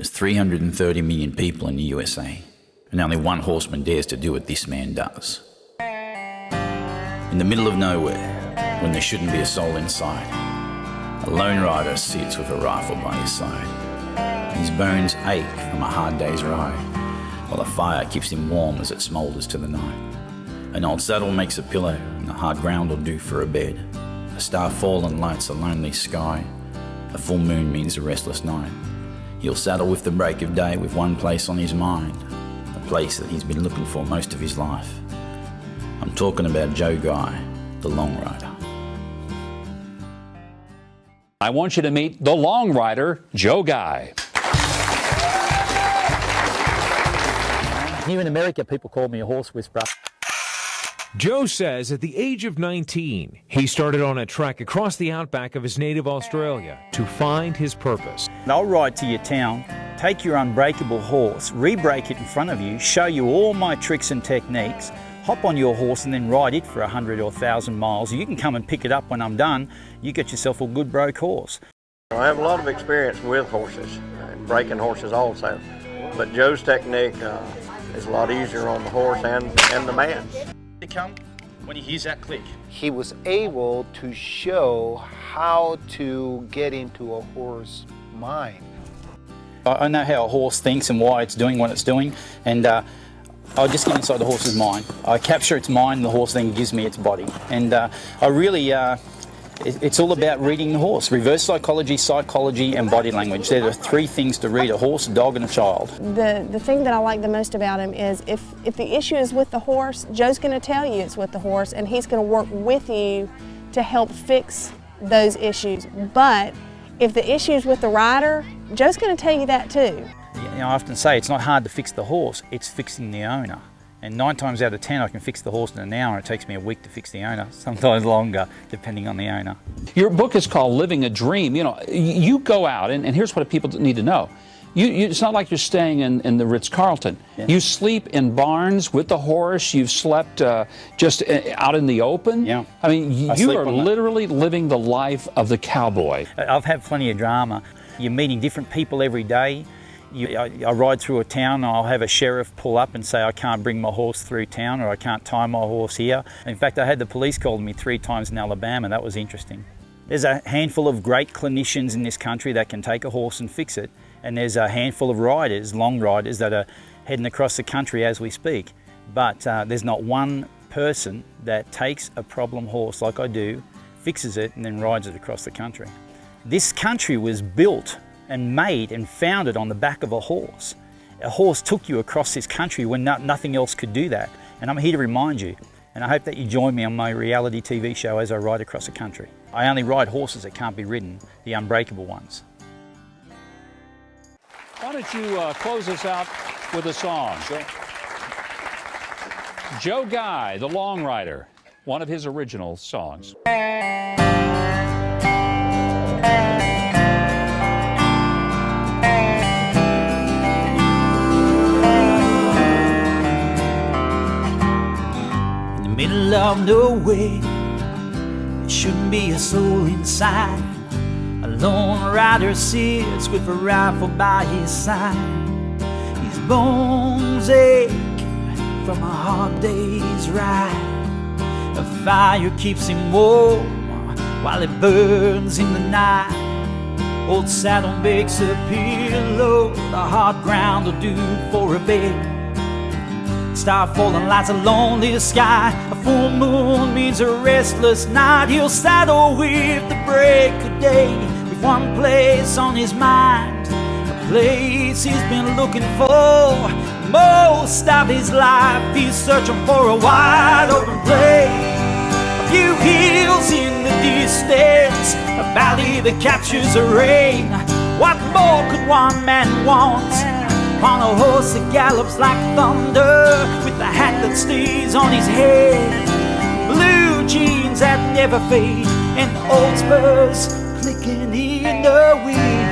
There's 330 million people in the USA, and only one horseman dares to do what this man does. In the middle of nowhere, when there shouldn't be a soul in sight, a lone rider sits with a rifle by his side. His bones ache from a hard day's ride, while a fire keeps him warm as it smoulders to the night. An old saddle makes a pillow, and the hard ground will do for a bed. A star fallen lights a lonely sky. A full moon means a restless night. He'll saddle with the break of day with one place on his mind, a place that he's been looking for most of his life. I'm talking about Joe Guy, the Longrider. I want you to meet the Longrider, Joe Guy. Here in America, people call me a horse whisperer. Joe says at the age of 19, he started on a trek across the outback of his native Australia to find his purpose. I'll ride to your town, take your unbreakable horse, re-break it in front of you, show you all my tricks and techniques, hop on your horse and then ride it for 100 or 1,000 miles. You can come and pick it up when I'm done. You get yourself a good broke horse. I have a lot of experience with horses, and breaking horses also, but Joe's technique is a lot easier on the horse and the man. Come when he hears that click. He was able to show how to get into a horse's mind. I know how a horse thinks and why it's doing what it's doing, and I just get inside the horse's mind. I capture its mind, and the horse then gives me its body. And I really, it's all about reading the horse. Reverse psychology, psychology, and body language. They're the three things to read a horse, a dog, and a child. The thing that I like the most about him is if the issue is with the horse, Joe's going to tell you it's with the horse, and he's going to work with you to help fix those issues. But if the issue is with the rider, Joe's going to tell you that too. I often say it's not hard to fix the horse, it's fixing the owner. And 9 times out of 10 I can fix the horse in an hour. It takes me a week to fix the owner, sometimes longer, depending on the owner. Your book is called Living a Dream. You know, you go out, and here's what people need to know. It's not like you're staying in the Ritz-Carlton. Yeah. You sleep in barns with the horse. You've slept just out in the open. Yeah. I mean, you are literally living the life of the cowboy. I've had plenty of drama. You're meeting different people every day. I ride through a town and I'll have a sheriff pull up and say I can't bring my horse through town, or I can't tie my horse here. In fact, I had the police call me 3 times in Alabama. That was interesting. There's a handful of great clinicians in this country that can take a horse and fix it, and there's a handful of riders, long riders, that are heading across the country as we speak. But there's not one person that takes a problem horse like I do, fixes it, and then rides it across the country. This country was built and made and founded on the back of a horse. A horse took you across this country when nothing else could do that. And I'm here to remind you, and I hope that you join me on my reality TV show as I ride across the country. I only ride horses that can't be ridden, the unbreakable ones. Why don't you close us out with a song? Sure. Joe Guy, the Longrider, one of his original songs. Middle of nowhere, there shouldn't be a soul inside. A lone rider sits with a rifle by his side. His bones ache from a hard day's ride. A fire keeps him warm while it burns in the night. Old saddle makes a pillow, the hard ground will do for a bed. Star falling lights a lonely sky. A full moon means a restless night. He'll saddle with the break of day, with one place on his mind, a place he's been looking for most of his life. He's searching for a wide open place, a few hills in the distance, a valley that captures the rain. What more could one man want? On a horse that gallops like thunder, with a hat that stays on his head, blue jeans that never fade, and old spurs clicking in the wind.